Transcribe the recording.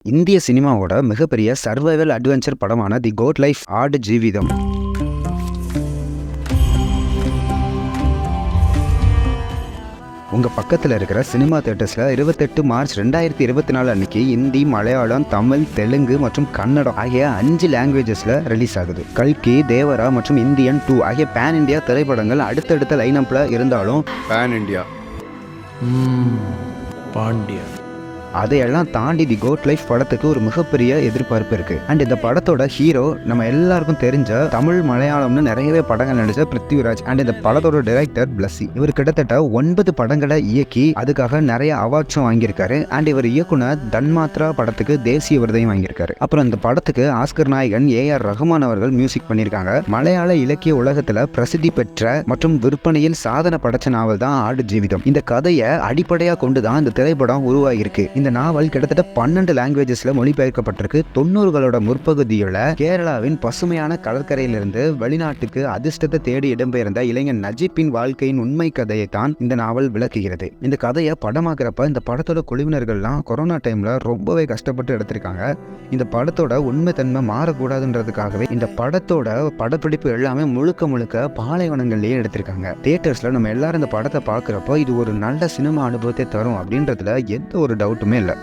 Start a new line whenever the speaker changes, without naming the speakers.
இந்திய சினிமாவோட மிகப்பெரிய சர்வைவல் அட்வென்ச்சர் படமான தி கோட் லைஃப் ஆடு ஜீவிதம். உங்கள் பக்கத்தில் இருக்கிற சினிமா தியேட்டர்ஸில் 28 மார்ச் 2024 அன்னைக்கு இந்தி, மலையாளம், தமிழ், தெலுங்கு மற்றும் கன்னடம் ஆகிய 5 லாங்குவேஜஸில் ரிலீஸ் ஆகுது. கல்கி, தேவரா மற்றும் இந்தியன் 2 ஆகிய பேன் இண்டியா திரைப்படங்கள் அடுத்தடுத்த லைனப்பில் இருந்தாலும்
பேன் இண்டியா
பாண்டியா
அதையெல்லாம் தாண்டி தி கோட் லைஃப் படத்துக்கு ஒரு மிகப்பெரிய எதிர்பார்ப்பு இருக்கு. அண்ட் இந்த படத்தோட ஹீரோ நம்ம எல்லாருக்கும் தெரிஞ்ச தமிழ், மலையாளம்னு நிறையவே படங்கள் நடிச்ச பிருத்திவிராஜ். அண்ட் இந்த படத்தோட டைரக்டர் பிளஸ்ஸி. இவர் கிட்டத்தட்ட 9 படங்களை இயக்கி அதுக்காக நிறைய அவார்ட்ஸும் வாங்கியிருக்காரு. அண்ட் இவர் இயக்குனர் தன்மாத்ரா படத்துக்கு தேசிய விருதையும் வாங்கியிருக்காரு. அப்புறம் இந்த படத்துக்கு ஆஸ்கர் நாயகன் AR ரஹ்மான் அவர்கள் மியூசிக் பண்ணியிருக்காங்க. மலையாள இலக்கிய உலகத்துல பிரசித்தி பெற்ற மற்றும் விற்பனையில் சாதனை படைச்ச நாவல் தான் ஆடு ஜீவிதம். இந்த கதையை அடிப்படையா கொண்டுதான் இந்த திரைப்படம் உருவாகியிருக்கு. இந்த நாவல் கிட்டத்தட்ட 12 லாங்குவேஜஸ்ல மொழிபெயர்க்கப்பட்டிருக்கு. 90களோட முற்பகுதியில் கேரளாவின் பசுமையான கடற்கரையிலிருந்து வெளிநாட்டுக்கு அதிர்ஷ்டத்தை தேடி இடம்பெயர்ந்த இளைஞர் நஜீப்பின் வாழ்க்கையின் உண்மை கதையை தான் இந்த நாவல் விளக்குகிறது. இந்த கதையை படமாக்குறப்ப இந்த படத்தோட குழுவினர்கள்லாம் கொரோனா டைம்ல ரொம்பவே கஷ்டப்பட்டு எடுத்திருக்காங்க. இந்த படத்தோட உண்மை தன்மை மாறக்கூடாதுன்றதுக்காகவே இந்த படத்தோட படப்பிடிப்பு எல்லாமே முழுக்க பாலைவனங்கள்லயே எடுத்திருக்காங்க. தியேட்டர்ஸ்ல நம்ம எல்லாரும் இந்த படத்தை பார்க்குறப்போ இது ஒரு நல்ல சினிமா அனுபவத்தை தரும் அப்படின்றதுல எந்த ஒரு டவுட்டுமே இல்லை.